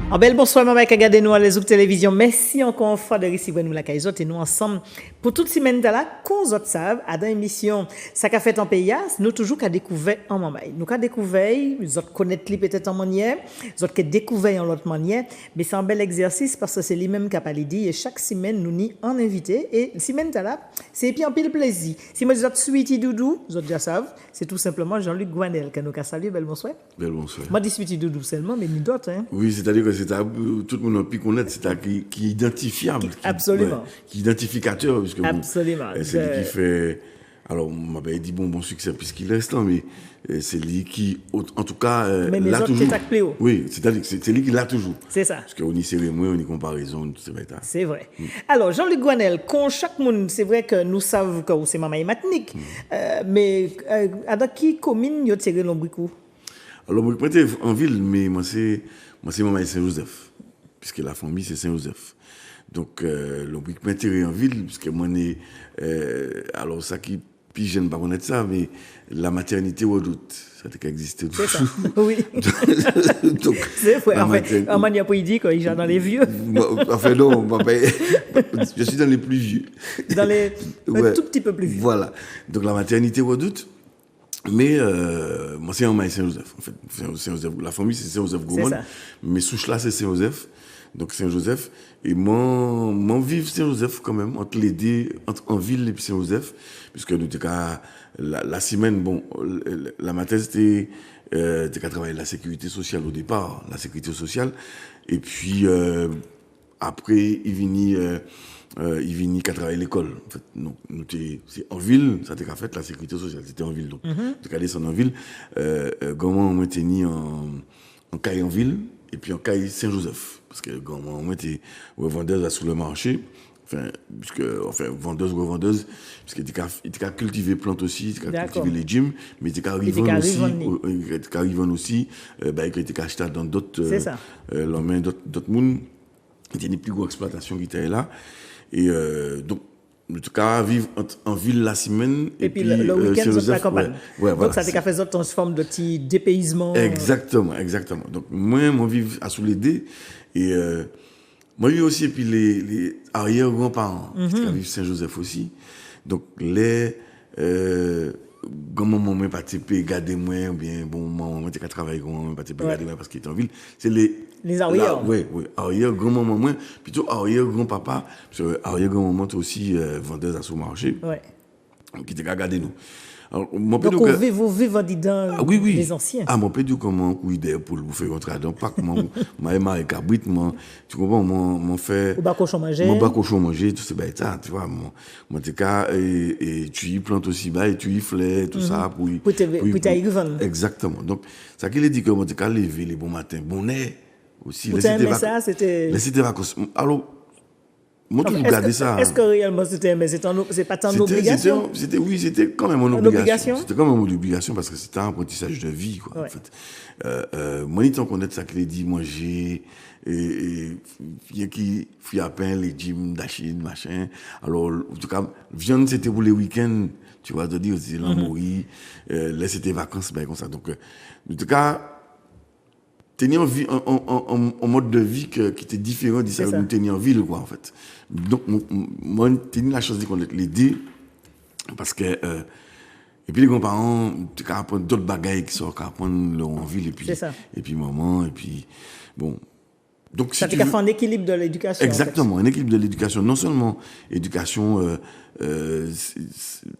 En bel bonsoir, maman, qui regardez nous à les autres télévisions. Merci encore une fois de recevoir nous la caïzote et nous ensemble pour toute semaine de là, qu'on vous savent, à dans l'émission, ça qu'a fait en pays, nous toujours qu'à découvert en maman. Nous qu'à découvert, nous autres connaître peut-être en manière, nous autres qu'à découvert en l'autre manière, mais c'est un bel exercice parce que c'est lui-même qui a pas dit et chaque semaine nous ni en invité et semaine de là, c'est puis en pile plaisir. Si moi je dis Sweetie Doudou, vous autres déjà savent, c'est tout simplement Jean-Luc Gouanel qui nous a salué, bel bonsoir. Bel bonsoir. Moi dis Sweetie Doudou seulement, mais nous d'autres, hein. Oui, c'est-à-dire que tout le monde a pu connaître, c'est qui est identifiable. Absolument. Qui est identificateur. Puisque absolument. C'est lui qui fait. Alors, on m'a dit bon succès puisqu'il reste là, mais c'est lui qui, en tout cas, mais les l'a autres, toujours. c'est plus haut. Oui, c'est-à-dire que c'est lui qui l'a toujours. C'est ça. Parce qu'on y cérémonie, on y comparaison, c'est vrai. C'est vrai. Alors, Jean-Luc Gouanel, quand chaque monde, c'est vrai que nous savons que c'est maman et matinique, mais dans qui commune y a tiré l'ombricou? Alors, moi, je suis en ville, mais moi, c'est maman et Saint-Joseph, puisque la famille, c'est Saint-Joseph. Donc, l'ombric m'a tiré en ville, puisque moi, alors, ça qui, puis je ne pas connaître ça, mais la maternité Redoute, ça a existé toujours. C'est ça, oui. Donc, c'est vrai, en fait, en manière pour dire qu'il est dans les vieux. Enfin, non, je suis dans les plus vieux. Dans les, un tout petit peu plus vieux. Voilà. Donc, la maternité Redoute, mais moi, c'est en maïs Saint-Joseph, en fait. Saint-Joseph, la famille, c'est Saint-Joseph Gourmand, mais souche là, c'est Saint-Joseph. Donc, Saint-Joseph. Et mon vivre Saint-Joseph, quand même, entre les deux, en ville et puis Saint-Joseph, puisque nous, la semaine, bon, la matin, c'était qu'à travailler la sécurité sociale au départ, la sécurité sociale. Et puis, après, il venait qu'à travailler l'école. En fait, c'est en ville, ça t'est qu'à fait la sécurité sociale, c'était en ville. Donc, tu qu'à descendre en ville, comment on m'a tenu en caille en ville, et puis en caille Saint-Joseph. Parce que comment on m'a été revendeuse sous le marché, vendeuse, revendeuse, parce qu'il était qu'à cultiver plantes aussi, il était qu'à cultiver les légumes, mais il était qu'à arriver aussi, il était qu'à acheter dans d'autres, d'autres mondes. Il y a des plus grosses exploitations qui étaient là. Et donc, en tout cas, vivre en ville la semaine. Et puis le week-end, vous la campagne. Ouais, donc, ça fait fait autre forme de petit dépaysement. Exactement. Donc, moi, vivre à sous les dés. Et moi, il y a aussi puis les arrière-grands-parents qui vivent Saint-Joseph aussi. Donc, les grand-maman m'a pas tipé garder moi ou bien bon maman était qu'à travailler grand-maman m'a pas tipé garder moi parce qu'il était en ville, c'est les arrière. Oui, arrière grand-maman moi, plutôt arrière grand-papa parce que arrière grand-maman aussi vendeuse à son marché. Ouais. Qui était qu'à garder nous. Alors, donc, vous vivez dedans les anciens. Ah, mon pédou, comment couiller pour vous faire rentrer dans le parc, moi, cabrit, tu comprends, mon fait. Au bas cochon manger. Mon bas cochon manger, tout c'est ça, tu vois, mon cas, et tu y plantes aussi, et tu y flais, tout ça, pour t'arriver. Exactement. Donc, ça qui dit que mon cas, lever les bons matins, bon air, aussi. Vous aimez ça, c'était. Les vacances. Alors, moi, toujours regarder ça. Est-ce que réellement c'est pas tant une obligation? C'était quand même une obligation. C'était quand même une obligation parce que c'était un apprentissage de vie, quoi, en fait. Moi, il t'en connaît ça qu'il dit manger, et qui fait à peine les gyms, d'achine, machin. Alors, en tout cas, viande, c'était pour les week-ends, tu vois, de dire, c'est l'amourie, là, c'était vacances, ben, comme ça. Donc, en tout cas, tenir en mode de vie qui était différent de ça que nous tenions en ville, quoi, en fait. Donc, moi, j'ai la chance de connaître les deux, parce que, et puis les grands-parents, tu peux apprendre d'autres bagailles qui sont apprendre en ville, et puis maman, et puis, bon. Donc, ça fait qu'à faire un équilibre de l'éducation. Exactement, en fait. Un équilibre de l'éducation. Non seulement éducation,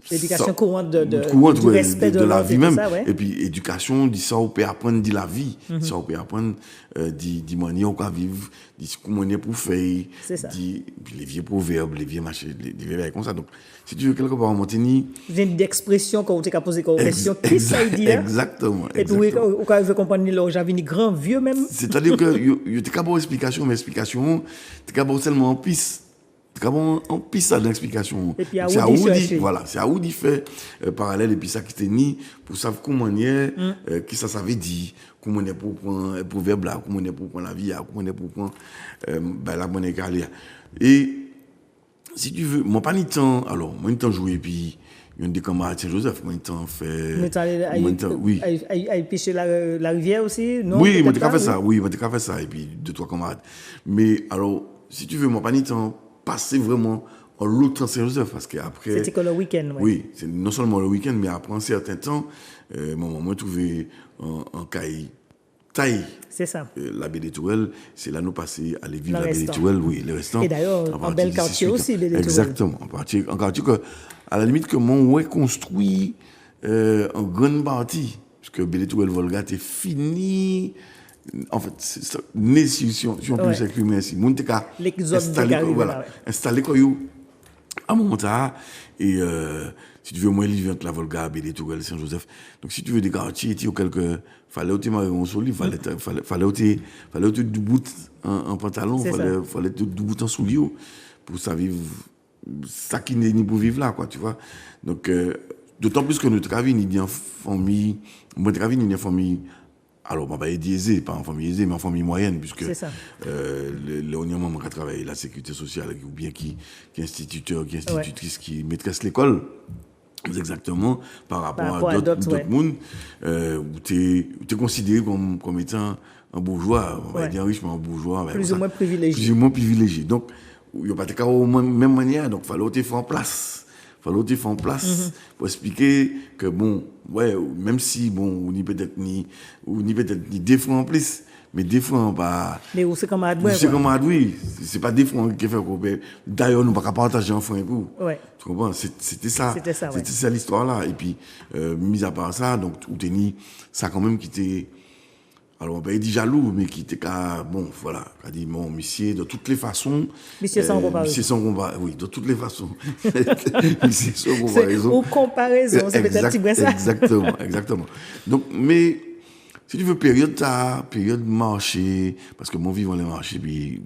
l'éducation courante du respect de la vie même. Ça, et puis, éducation, dit ça, on peut apprendre de la vie. Ça, on peut apprendre dit manière on peut vivre, dit comment on est pour faire, dit les vieux proverbes, les vieux machins, les vieux comme ça. Donc, si tu veux quelque part monter j'ai une expression quand tu as posé comme question, qui ça dit exactement. Et puis, quand tu veux comprendre, j'avais une grand vieux même. C'est-à-dire que, tu n'as pas explication, mais explication, tu n'as pas seulement en piste. On pisse ça dans l'explication. C'est à Oudi, voilà, c'est à Oudi fait parallèle et puis ça qui était ni pour savoir comment on est, qui ça veut dire, comment on est pour prendre proverbe là, comment on est pour prendre la vie, comment on est pour prendre la bonne écart. Et si tu veux, moi pas ni temps, alors moi ni temps jouer puis il y a des camarades Saint-Joseph, moi, ils ont fait. Oui. À pêcher la rivière aussi, non? Oui, moi, j'ai fait ça, oui, moi, j'ai fait ça, et puis 2-3 camarades. Mais alors, si tu veux, moi, pas ni temps passer vraiment en l'autre temps Saint-Joseph, parce qu'après. C'était que le week-end, oui. Oui, c'est non seulement le week-end, mais après un certain temps, moi, trouvé un cahier. Taille. C'est ça. La baie des Tourelles, c'est là nous passer à aller vivre la baie des Tourelles, oui, les restants. Et d'ailleurs, en bel quartier aussi, baie des Tourelles. Exactement. En quartier que, à la limite, que mon construit en grande partie, parce que baie des Tourelles Volga est fini. En fait, c'est né si on peut s'exprimer ainsi. Mon cas installé quoi à mon moment et si tu veux moi vivre entre la Volga et les Tourelles Saint-Joseph. Donc si tu veux des quartiers ou quelques fallait au marrer en solide, fallait au du bout en pantalon, fallait du bout en soulier pour ça vivre ça qui n'est ni pour vivre là quoi, tu vois. Donc d'autant plus que notre famille ni en famille, moi travaille ni en famille. Alors, pas aisé, pas en famille aisée, mais en famille moyenne, puisque le maman qui travaille la sécurité sociale, ou bien qui est instituteur, qui est institutrice, qui maîtresse l'école, exactement, par rapport à d'autres mondes, où tu es considéré comme étant un bourgeois, on va dire riche, mais un bourgeois. Plus ou moins privilégié. Plus ou moins privilégié. Donc, il n'y a pas de cas de même manière, donc il fallait te faire en place. Pour expliquer que bon, même si bon, on n'y peut-être ni des fois en plus, mais des fois pas. Mais où c'est comme oui, c'est pas des fois qui fait qu'on peut. D'ailleurs, nous pas partager un frère pour. Ouais. Tu comprends? C'était ça. C'était ça l'histoire là. Et puis, mis à part ça, donc où t'es ni, ça quand même qui était. Alors, on peut dire jaloux, mais qui était bon, voilà, a dit, bon, monsieur, de toutes les façons. Monsieur sans comparaison. Monsieur sans comparaison, oui, de toutes les façons. Monsieur sans comparaison. Ou comparaison, c'est peut-être petit peu ça. Exactement. Donc, mais, si tu veux, période marché, parce que mon vivant les marchés, puis,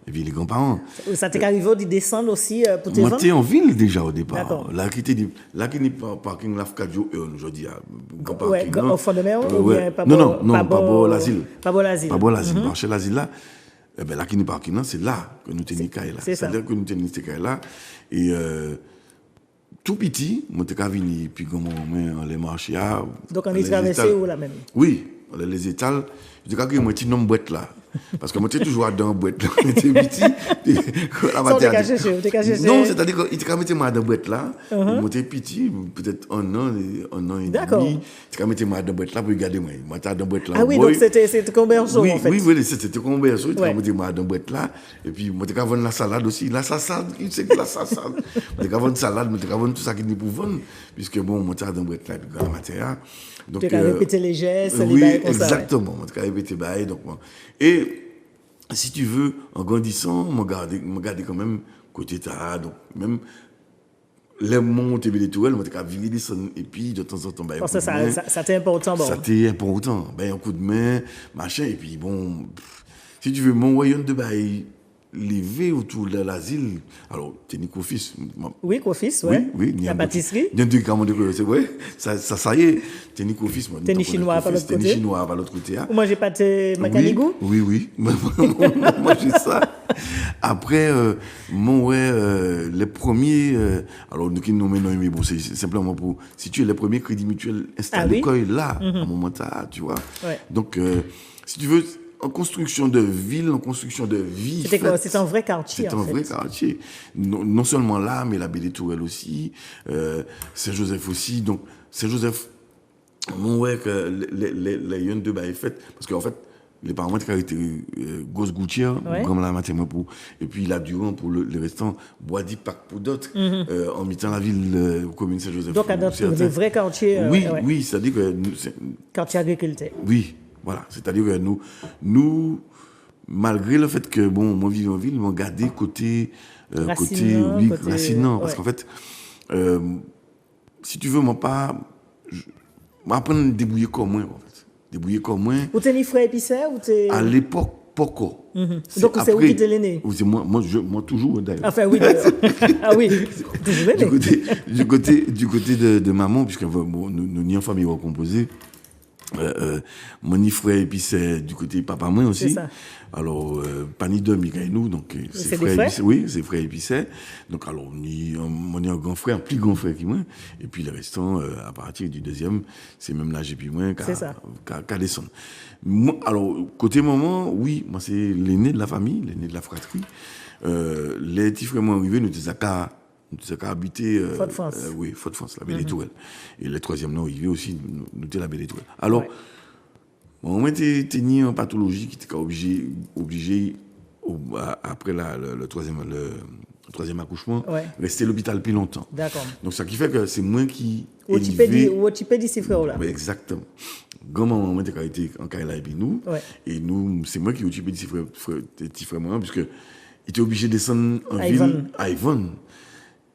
et puis les grands-parents. Ça t'est arrivé de descendre aussi pour te vendre? Moi, t'es en ville déjà au départ. D'accord. Là, qui n'est pas parking, là, 4 jours, je dis, au fond de mer, ou bien pas non, pas pour l'asile. Pas pour l'asile. Marché l'asile là, là, qui n'est pas parking, c'est là que nous tenons caille là. C'est-à-dire que nous tenons ces caille là. Et, tout petit, moi, t'es qu'à venir, puis comment on les marchés. Donc, on est traversé où là même? Oui, les étals. Je dis que moi, petit nombre boîte là. Parce que moi, j'étais toujours dans la boîte là. J'étais petit. Non, c'est-à-dire qu'il était mis moi dans la boîte là. Moi, j'étais petit, peut-être un an et demi. Il était mis moi dans la boîte là pour regarder moi. Moi, j'étais dans la boîte là. Ah oui, donc c'était comme berceau en fait. Oui, c'était comme berceau. Il était mis moi dans la boîte là. Et puis, moi, j'étais vendre la salade aussi. La salade, c'est que la salade. Moi, j'étais vendre salade, moi, j'étais vendre tout ça qui n'est pour vendre. Puisque bon, moi, j'étais dans la boîte là, puis dans la matière. Donc, tu as répété les gestes, les bails comme ça. Exactement, tu as répété les bails. Et si tu veux, en grandissant, je regardais quand même côté ta, donc même les montées de l'étoile, je suis venu descendre et puis de temps en temps, ça c'était important. Ça c'était important, un coup de main, machin, et puis bon, si tu veux, mon royaume de bail levé autour de l'asile. Alors, t'es Nicofis. Oui, Cofis, oui. Oui, la pâtisserie. Il y a deux camps de c'est vrai. Ça y est. T'es Nicofis. T'es ni chinois par l'autre côté. T'es chinois par l'autre côté. Vous mangez pas de macanigou? Oui. Moi, j'ai ça. Après, les premiers, alors, nous qui nous nommons, mais bon, c'est simplement pour situer les premiers crédits mutuels installés là, à un moment là, tu vois. Donc, si tu veux, en construction de ville, en construction de vie. C'est un vrai quartier. C'est un vrai quartier. Non seulement là, mais la baie des Tourelles aussi, Saint-Joseph aussi. Donc, Saint-Joseph, que les jeunes de bail fait, parce qu'en fait, les parents qui ont été Gosse Goutière, comme la matin pour, et puis la Durand pour les restants, Bois-Di Pac pour d'autres, en mettant la ville commune Saint-Joseph. Donc, des vrais quartiers. Oui, c'est-à-dire que. Quartier agriculteur. Oui. Voilà, c'est-à-dire que nous, malgré le fait que, bon, moi, vivre en ville, on gardé côté racinant. Parce qu'en fait, si tu veux, moi, apprendre à me débrouiller comme moi, en fait. Débrouiller comme moi. Ou t'es ni frère épicère, ou t'es... À l'époque, pourquoi? Donc, c'est où qui t'es l'aîné? Moi, toujours, d'ailleurs. Enfin, oui, d'ailleurs. Ah oui, toujours l'aîné. Du côté de maman, puisque nous, ni en famille recomposée, Mon frère et puis c'est du côté papa moi aussi. C'est ça. Alors pas ni deux nous donc c'est des frères. Oui, c'est frère épicé. Donc alors on est un grand frère, un plus grand frère que moi et puis le restant à partir du deuxième, c'est même l'âge et puis moi qu'à descendre. Moi, alors côté maman, oui, moi c'est l'aîné de la famille, l'aîné de la fratrie. Les petits frères moi arrivés nous étions à habiter Fort-de-France. oui, Fort-de-France, la Belle Étoile. Et le troisième nom, il aussi nous était la Belle Étoile. Alors on était ni en pathologie qui était obligé après le troisième accouchement rester à l'hôpital plus longtemps. D'accord. Donc ça qui fait que c'est moi qui ou tu peux dire ces frères là. Exactement. Grand-maman était été en Kaila et puis nous et nous c'est moi qui occupé de ces petits frères moi puisque il était obligé de descendre en ville à Yvonne.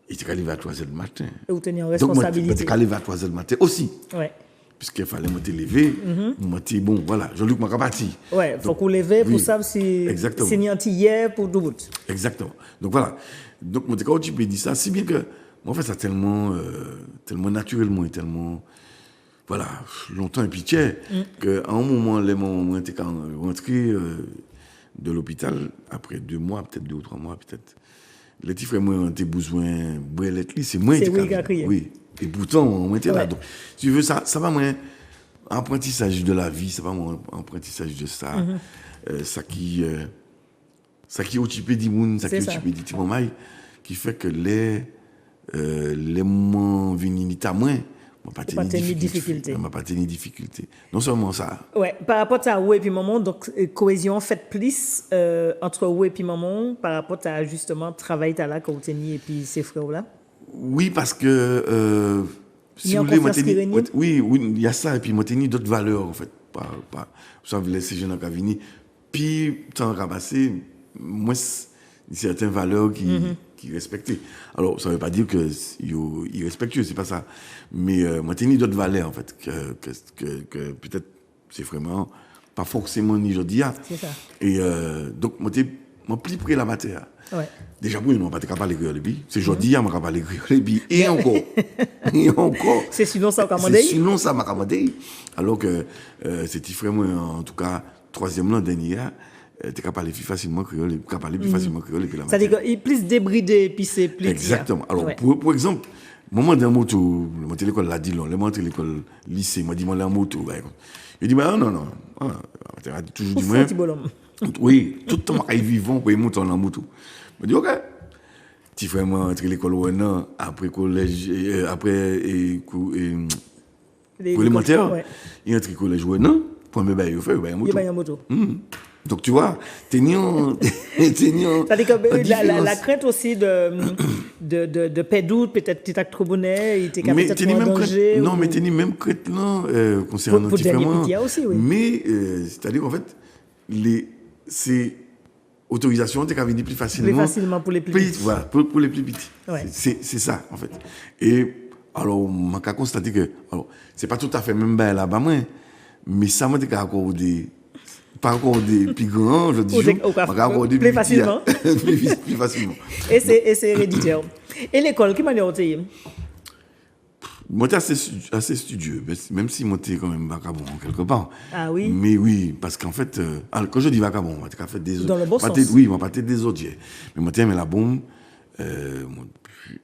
Il était arrivé à 3h du matin. Et vous tenez en responsabilité. Donc, il était arrivé à 3h du matin aussi. Ouais. Puisqu'il fallait monter lever, monter, bon, voilà, Jean-Luc m'a parti. Ouais, il faut qu'on lève pour savoir si c'est ni hier pour tout bout. Exactement. Donc voilà. Donc, quand tu peux dire ça, si bien que, moi, en fait, ça tellement naturellement et tellement, voilà, longtemps et pitié, qu'à un moment, les moments, j'étais rentré de l'hôpital, après 2 mois, peut-être 2 ou 3 mois, peut-être. Les petits frères, moi, ont besoin de c'est moi qui ai crié. Oui. Et pourtant, on était là. Donc, si tu veux, ça va, moi, apprentissage de la vie, ça va, moi, apprentissage de ça. Ça qui occupé du monde, ça qui occupé du petit moment, qui fait que les moments venus à moi, m'a pas tenu difficulté. M'a pas tenu difficulté. Non seulement ça. Ouais, par rapport à ouais et puis maman, donc cohésion fait plus entre ouais et puis maman par rapport à justement travail t'as là que vous teniez et puis ces frères là. Oui, parce que si vous voulez, oui, il y a ça et puis moi tenu d'autres valeurs en fait. Pas ça veut laisser jeunes à venir. Puis tant ramasser moi certaines valeurs qui respectaient. Alors, ça ne veut pas dire que irrespectueux, c'est pas ça. Mais moi, j'ai d'autres valeurs, en fait, que peut-être c'est vraiment pas forcément ni aujourd'hui. C'est ça. Et donc, moi, plus près la matière. Ouais. Déjà, pour nous, on ne peut pas parler créole. C'est aujourd'hui, on ne peut pas parler créole. Et encore. Et encore. C'est sinon ça m'a commandé. C'est sinon ça m'a commandé. Alors que c'est petit frère, moi, en tout cas, troisième l'an dernier, tu es capable de parler plus facilement créole, tu es parler plus facilement créole. C'est-à-dire qu'il est plus débridé, puis c'est plus. Exactement. Alors, pour exemple, moment d'un moto, je monte à l'école là, Dillon, je monte à l'école lycée, je dis, moi, la moto. Je dis, non. Tu as toujours dit, moi. Oui, tout le temps, je vivant pour monter en moto. Je dis, ok. Petit frère, moi, entre l'école Ouena, après collège, après élémentaire, il entre collège Ouena, pour me bailler, il fait une moto. Donc, tu vois, tenions. C'est-à-dire que la crainte aussi de pédoute, peut-être petit acte trop bonnet, il était peut-être en danger. Non, mais tenions même crainte, non, concernant pour différemment. Aussi, oui. Mais, c'est-à-dire qu'en fait, ces autorisations, tu as venir plus facilement. Plus facilement pour les plus petits. Voilà, pour les plus petits. Ouais. C'est ça, en fait. Et, alors, on a constaté que, alors, c'est pas tout à fait même là-bas, mais ça m'a accordé. Pas encore des plus grands, je dis, plus facilement. plus facilement. Et c'est héréditaire. Et l'école, qui m'a dit? Moi, j'étais assez studieux, même si moi, j'étais quand même vagabond, quelque part. Ah oui? Mais oui, parce qu'en fait, quand je dis vagabond, moi, j'ai fait des autres. Dans le bon sens. Oui, moi, pas des autres. Mais moi, j'aimais la bombe.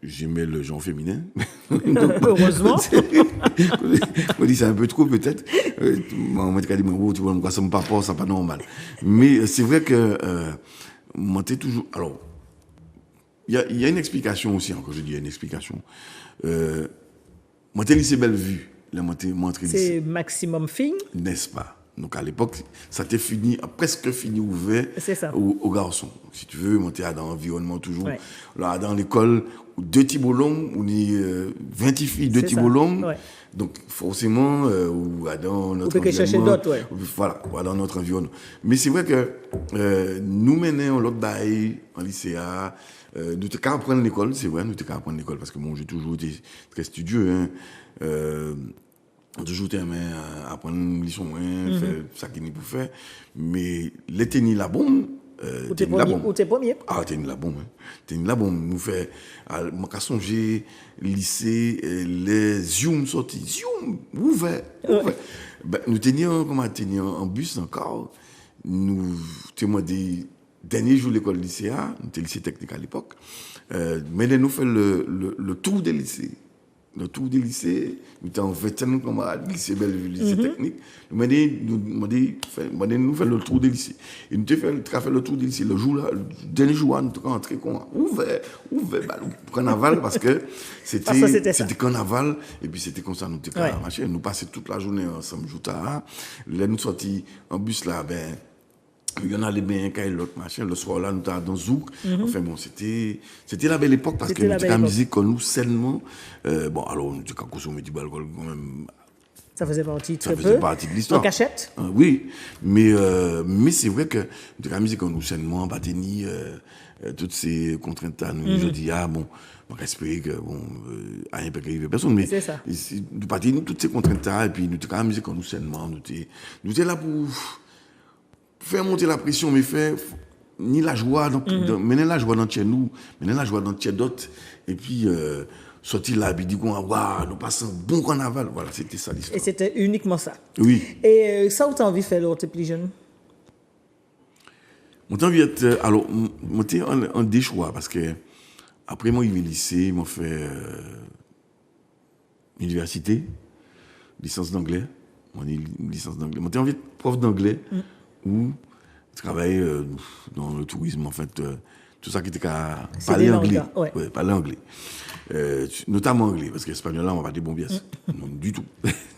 J'aimais le genre féminin. Heureusement. Je dis c'est un peu trop peut-être. Moi, je dis, tu vois, ça me pas fort, ça pas normal. Mais c'est vrai que moi, t'es toujours. Alors, il y a une explication aussi, quand je dis il y a une explication. Moi, t'es lycée Bellevue. C'est maximum fille. N'est-ce pas? Donc à l'époque, ça t'est presque fini ouvert aux garçons. Si tu veux, monter dans l'environnement toujours. Ouais. Là, dans l'école, 2 tibolons, on est 20 filles, 2 tibolons. Ouais. Donc forcément, ou dans notre environnement. Chercher d'autres, voilà, dans notre environnement. Mais c'est vrai que nous menons l'autre bail en lycée. Nous t'es qu'à apprendre l'école, c'est vrai, nous t'es qu'à apprendre l'école parce que bon, j'ai toujours été très studieux. Hein. Toujours aimé apprendre une leçon, faire ça qu'il n'y pour faire. Mais les tenir la bombe. Ou t'es premier? Ah, tenir la bombe. Tenir la bombe. Nous fait, moi, quand songer, lycée, les zooms sortis, zoom, ouvert. Ben, nous tenions en bus encore. Nous des derniers jours de l'école lycéa, nous étions lycée technique à l'époque. Mais nous fait le tour des lycées. Le tour des lycées, nous étions en vingtaine de camarades, lycée Bellevue, lycée technique. Nous fait le tour des lycées. Et nous avons fait le tour des lycées. Le dernier jour, nous sommes entrés, ouvert, carnaval, parce que c'était carnaval, et puis c'était comme ça, nous étions nous passions toute la journée ensemble, là, nous sortis en bus là, ben, il y en a les bien qu'à l'autre machin. Le soir là, nous étions dans Zouk. Enfin bon, c'était la belle époque parce que nous étions en musique comme nous, sainement. Bon, alors, nous étions consommé du alcool quand même. Ça faisait partie de l'histoire. En cachette? Oui, mais c'est vrai que nous étions en musique comme nous, sainement, Bateni, toutes ces contraintes-là, nous, je dis, bon, on espérer que, rien ne peut arriver personne, mais nous partions toutes ces contraintes-là, et puis nous étions en musique comme nous, sainement, nous étions là pour faire monter la pression, mais faire ni la joie, mener la joie dans chez nous, mener la joie dans chez d'autres, et puis sortir là, et dire waouh, nous passons un bon carnaval. Voilà, c'était ça l'histoire. Et c'était uniquement ça. Oui. Et ça, où tu as envie de faire lorsque tu es plus jeune? Mon temps vient alors, mon temps en des choix, parce que après moi, il lycée, ils m'ont fait université, licence d'anglais, licence d'anglais. Mon temps envie de prof d'anglais. Où je travaille dans le tourisme, en fait, tout ça qui était qu'à parler anglais. Ouais, parler anglais. Notamment anglais, parce que l'espagnol, là, on va pas des bons pièces. Non, du tout.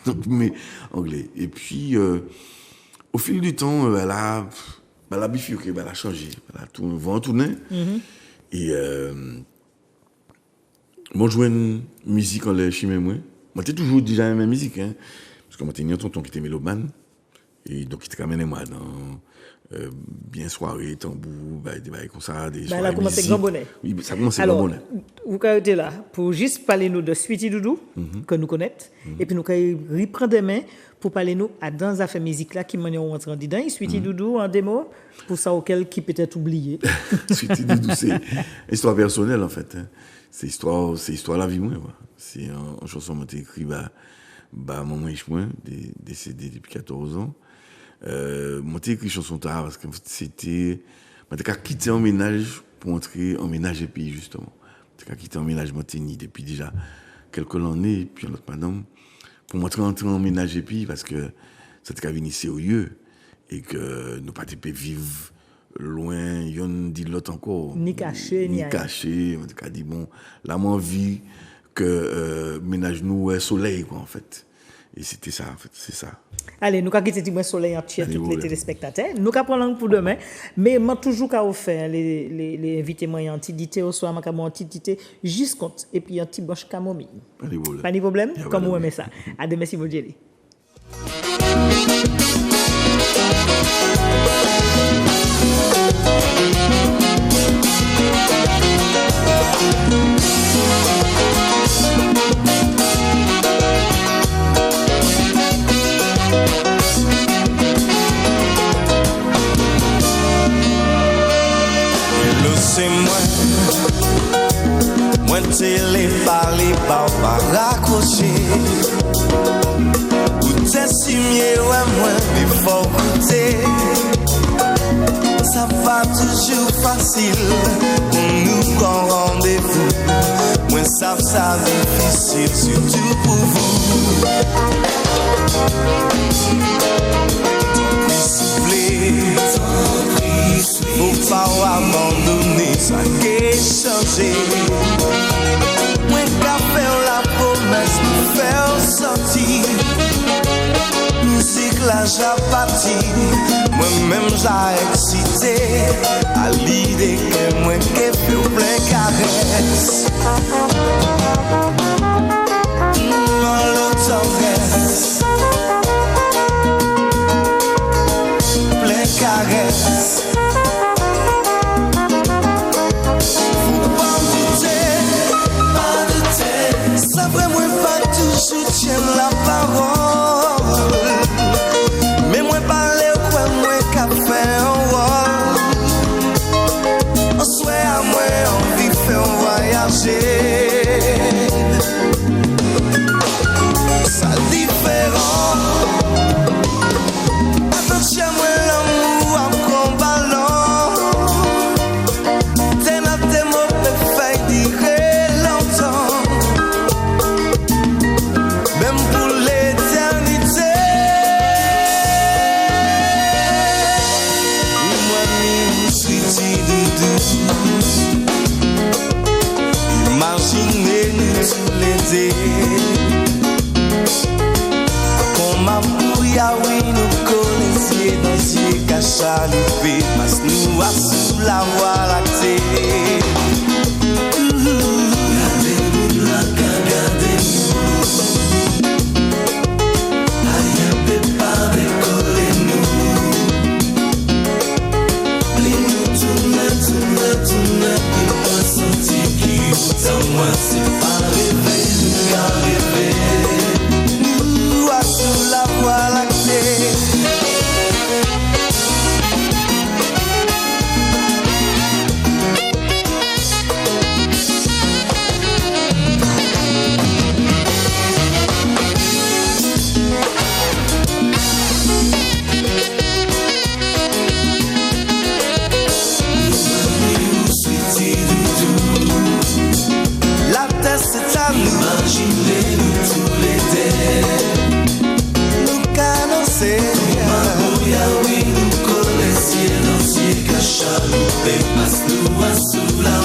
Donc, mais anglais. Et puis, au fil du temps, elle a bifurqué, elle a changé. Elle a tourné. Et moi, je jouais une musique en l'air chez moi. Moi, j'étais toujours déjà la même musique, hein. Parce que moi, j'étais un tonton qui était mélomane. Et donc, il te ramène moi dans bien soirée, tambour, des bails comme ça, des soirées. Ça a commencé Grand Bonnet. Oui, ça a commencé Grand Bonnet. Vous êtes là pour juste parler nous de Sweetie Doudou, que nous connaissons, et puis nous reprendre des mains pour parler nous à dans affaires musique là qui m'ont rentré dedans. Sweetie Doudou en démo, pour ça auquel qui peut être oublié. Sweetie Doudou, c'est histoire personnelle en fait. Hein. C'est histoire de la vie moi. C'est une chanson que j'ai écrite maman Ishmoin, décédé depuis 14 ans. Moi, j'ai écrit chanson tard parce que c'était. Moi, j'ai quitté un ménage pour entrer en ménage et puis justement. J'ai quitté un ménage, moi, depuis déjà quelques années, et puis l'autre madame, pour m'entrer en ménage et puis parce que c'était venu sérieux et que nous pas vivre loin, y'en dit l'autre encore. Ni caché, ni caché. On a dit, bon, là, moi, envie que ménage nous est soleil, quoi, en fait. Et c'était ça, en fait, c'est ça. Allez, nous avons quitté le soleil entier, tous les téléspectateurs. Nous avons parlé pour demain, mais moi toujours qu'à offert les invités moi un petit dité au soir, moi un petit dité juste compte et puis un petit boche camomille. Pas de problème. Comme vous aimez ça. À demain si vous dites. C'est moi télé parler par raccrocher ou t'es signé ouais moi il faut goûter ça va toujours facile pour nous qu'on rendez-vous moi ça difficile surtout pour vous faut pas abandonner ça qui changé moi qu'a fait la promesse de faire sortir musique là j'ai parti moi-même j'ai excité à l'idée que moi qui fais plein caresse dans l'autre plein caresse soutiens la parole mais moi parler quoi moi qu'a fait un rôle on souhait à moi envie faire voyager petit doudou. Imaginez-nous tous les deux. Comme amour, ya oui, nous connaissions dans ces cachaloupés. Parce nous à sous la voie lactée. Gardez-nous là, gardez-nous. Aïe, un peu pas décoller-nous. Les-nous tourner, et pas sentir qui dans moi, c'est pas rêver, nous qu'à rêver. Nous à sous la voie lactée. Imaginez-nous tous les deux. Nous canoncer. Oui, nous connaissions l'ancien cachaloupé. Passe-nous à sous la